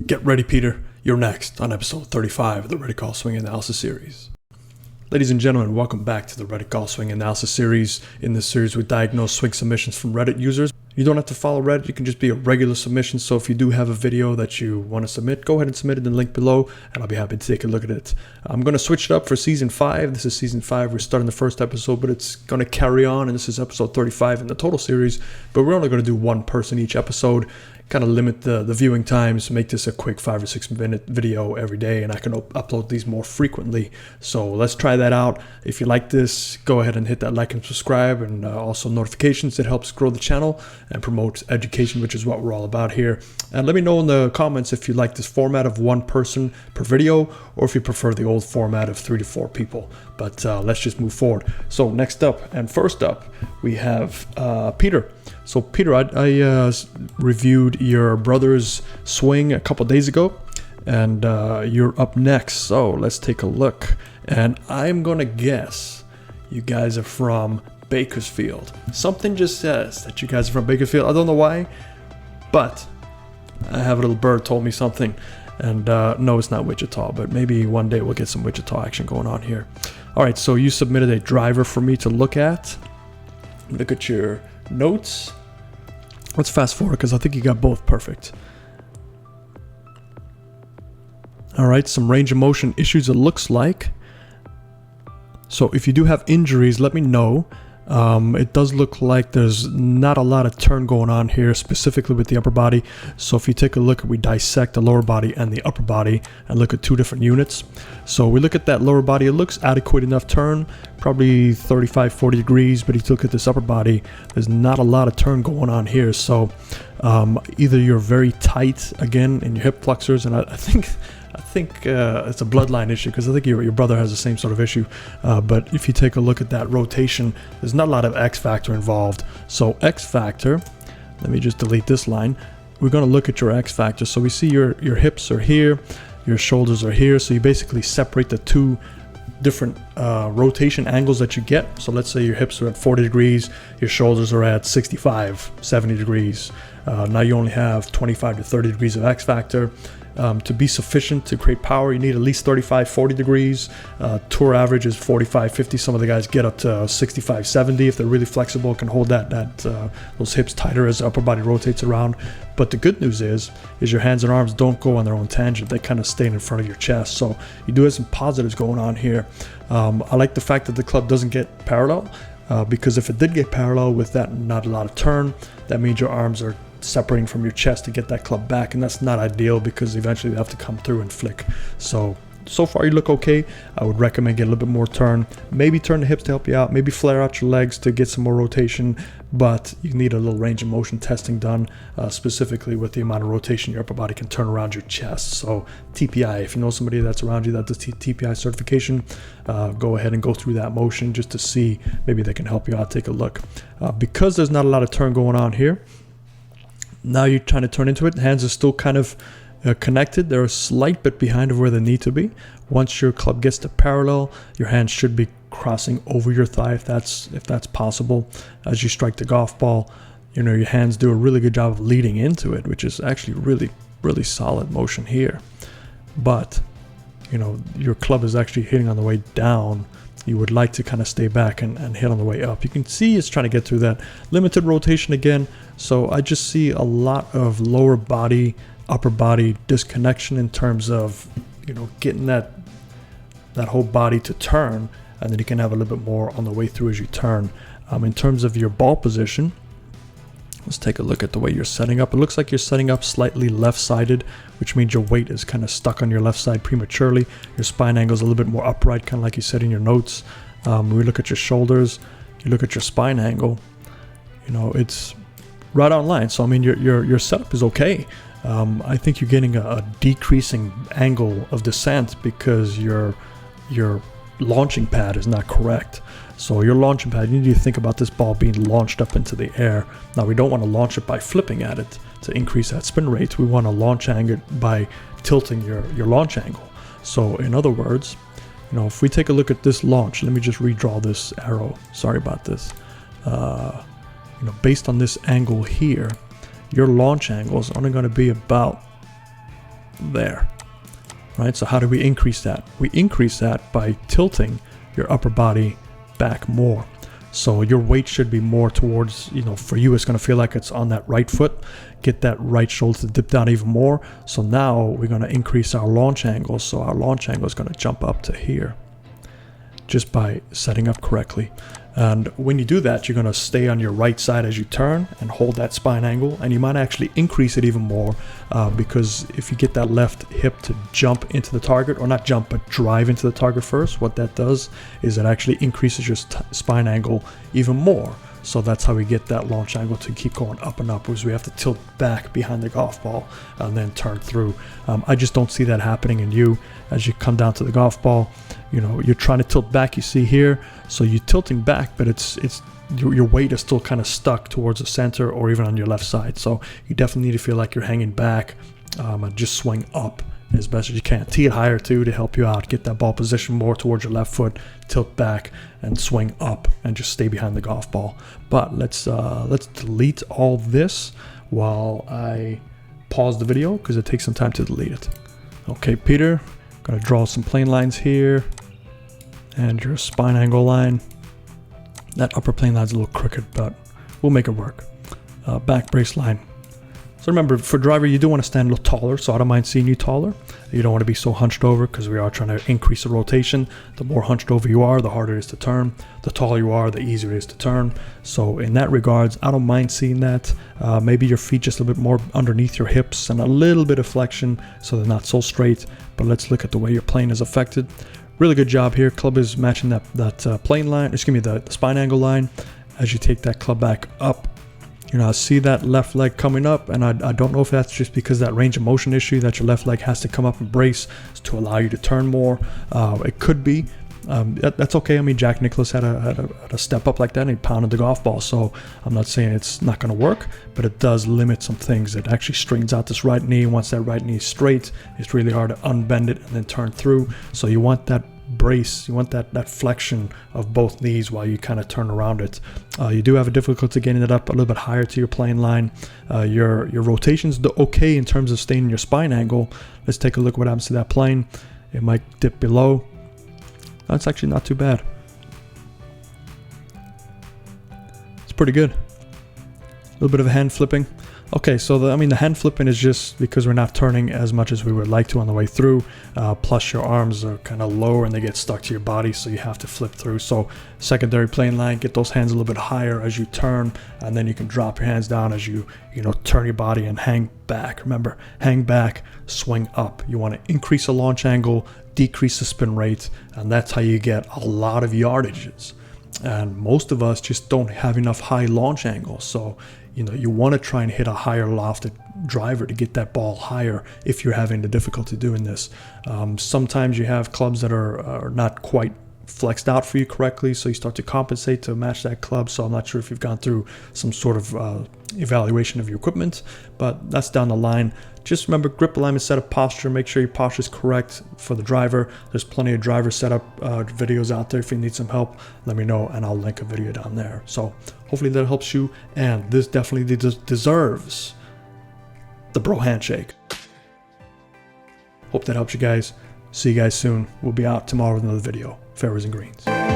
Get ready, Peter. You're next on episode 35 of the Reddit Golf Swing Analysis Series. Ladies and gentlemen, welcome back to the Reddit Golf Swing Analysis Series. In this series, we diagnose swing submissions from Reddit users. You don't have to follow Reddit. You can just be a regular submission. So if you do have a video that you want to submit, go ahead and submit it in the link below, and I'll be happy to take a look at it. I'm going to switch it up for season 5. This is season 5. We're starting the first episode, but it's going to carry on, and this is episode 35 in the total series. But we're only going to do one person each episode. Kind of limit the viewing times, make this a quick 5 or 6 minute video every day, and I can upload these more frequently. So let's try that out. If you like this, go ahead and hit that like and subscribe, and also notifications. It helps grow the channel and promote education, which is what we're all about here. And let me know in the comments if you like this format of one person per video, or if you prefer the old format of 3 to 4 people. But let's just move forward. So next up and first up, we have Peter. So Peter, I reviewed your brother's swing a couple days ago, and you're up next. So let's take a look. And I'm gonna guess you guys are from Bakersfield. Something just says that you guys are from Bakersfield. I don't know why, but I have a little bird told me something. And no, it's not Wichita, but maybe one day we'll get some Wichita action going on here. All right, so you submitted a driver for me to look at. Look at your notes. Let's fast forward because I think you got both perfect. All right, some range of motion issues it looks like. So if you do have injuries, let me know. It does look like there's not a lot of turn going on here, specifically with the upper body. So if you take a look, we dissect the lower body and the upper body and look at 2 different units. So we look at that lower body, it looks adequate enough turn, probably 35-40 degrees, but if you look at this upper body, there's not a lot of turn going on here. So either you're very tight again in your hip flexors, and I think it's a bloodline issue, because I think your brother has the same sort of issue. But if you take a look at that rotation, there's not a lot of X factor involved. So X factor, let me just delete this line. We're going to look at your X factor. So we see your hips are here, your shoulders are here. So you basically separate the 2 different rotation angles that you get. So let's say your hips are at 40 degrees, your shoulders are at 65, 70 degrees. Now you only have 25 to 30 degrees of X factor. To be sufficient to create power, you need at least 35-40 degrees. Tour average is 45-50. Some of the guys get up to 65-70 if they're really flexible, can hold those hips tighter as the upper body rotates around. But the good news is your hands and arms don't go on their own tangent. They kind of stay in front of your chest. So you do have some positives going on here. I like the fact that the club doesn't get parallel, because if it did get parallel with that not a lot of turn, that means your arms are separating from your chest to get that club back, and that's not ideal because eventually they have to come through and flick. So far you look okay. I would recommend get a little bit more turn, maybe turn the hips to help you out, maybe flare out your legs to get some more rotation, but you need a little range of motion testing done, specifically with the amount of rotation your upper body can turn around your chest. So TPI, if you know somebody that's around you that does TPI certification, go ahead and go through that motion just to see, maybe they can help you out. Take a look. Because there's not a lot of turn going on here, now you're trying to turn into it. Hands are still kind of connected. They're a slight bit behind of where they need to be. Once your club gets to parallel, your hands should be crossing over your thigh if that's possible. As you strike the golf ball, your hands do a really good job of leading into it, which is actually really, really solid motion here. But your club is actually hitting on the way down. You would like to kind of stay back and hit on the way up. You can see it's trying to get through that limited rotation again. So I just see a lot of lower body, upper body disconnection in terms of, getting that whole body to turn, and then you can have a little bit more on the way through as you turn. In terms of your ball position, let's take a look at the way you're setting up. It looks like you're setting up slightly left-sided, which means your weight is kind of stuck on your left side prematurely. Your spine angle is a little bit more upright, kind of like you said in your notes. When we look at your shoulders, you look at your spine angle, it's right on line. So I mean, your setup is okay. I think you're getting a decreasing angle of descent because your launching pad is not correct. So your launching pad, you need to think about this ball being launched up into the air. Now we don't want to launch it by flipping at it to increase that spin rate. We want to launch angle by tilting your launch angle. So in other words, if we take a look at this launch, let me just redraw this arrow. Sorry about this. Based on this angle here, your launch angle is only going to be about there. Right, so how do we increase that? We increase that by tilting your upper body back more. So your weight should be more towards, for you, it's going to feel like it's on that right foot. Get that right shoulder to dip down even more. So now we're going to increase our launch angle. So our launch angle is going to jump up to here just by setting up correctly. And when you do that, you're going to stay on your right side as you turn and hold that spine angle. And you might actually increase it even more because if you get that left hip to jump into the target, or not jump, but drive into the target first, what that does is it actually increases your spine angle even more. So that's how we get that launch angle to keep going up and up, because we have to tilt back behind the golf ball and then turn through. I just don't see that happening in you as you come down to the golf ball. You're trying to tilt back, you see here, so you're tilting back, but it's your weight is still kind of stuck towards the center or even on your left side. So you definitely need to feel like you're hanging back and just swing up as best as you can. Tee it higher too to help you out. Get that ball position more towards your left foot, tilt back and swing up and just stay behind the golf ball. But let's delete all this while I pause the video, because it takes some time to delete it. Okay, Peter, gonna draw some plane lines here and your spine angle line. That upper plane line's a little crooked, but we'll make it work. Back brace line. So remember, for driver, you do want to stand a little taller, so I don't mind seeing you taller. You don't want to be so hunched over, because we are trying to increase the rotation. The more hunched over you are, the harder it is to turn. The taller you are, the easier it is to turn. So in that regards, I don't mind seeing that. Maybe your feet just a little bit more underneath your hips and a little bit of flexion so they're not so straight. But let's look at the way your plane is affected. Really good job here. Club is matching that plane line, the spine angle line. As you take that club back up, I see that left leg coming up, and I don't know if that's just because that range of motion issue that your left leg has to come up and brace to allow you to turn more. It could be. That's okay. I mean, Jack Nicklaus had a step up like that, and he pounded the golf ball. So I'm not saying it's not going to work, but it does limit some things. It actually straightens out this right knee. Once that right knee is straight, it's really hard to unbend it and then turn through. So you want that brace, you want that flexion of both knees while you kind of turn around it. You do have a difficulty getting it up a little bit higher to your plane line. Your rotation's okay in terms of staying in your spine angle. Let's take a look what happens to that plane. It might dip below. That's actually not too bad. It's pretty good. A little bit of a hand flipping. Okay, so the hand flipping is just because we're not turning as much as we would like to on the way through. Plus your arms are kind of lower and they get stuck to your body, so you have to flip through. So secondary plane line, get those hands a little bit higher as you turn, and then you can drop your hands down as you turn your body and hang back. Remember, hang back, swing up. You want to increase the launch angle, decrease the spin rate, and that's how you get a lot of yardages. And most of us just don't have enough high launch angles. So you want to try and hit a higher lofted driver to get that ball higher if you're having the difficulty doing this. Sometimes you have clubs that are not quite flexed out for you correctly, so you start to compensate to match that club. So I'm not sure if you've gone through some sort of evaluation of your equipment, but that's down the line. Just remember, grip alignment, setup, posture. Make sure your posture is correct for the driver. There's plenty of driver setup videos out there. If you need some help, let me know and I'll link a video down there. So hopefully that helps you, and this definitely deserves the bro handshake. Hope that helps you guys. See you guys soon. We'll be out tomorrow with another video. Fairways and greens.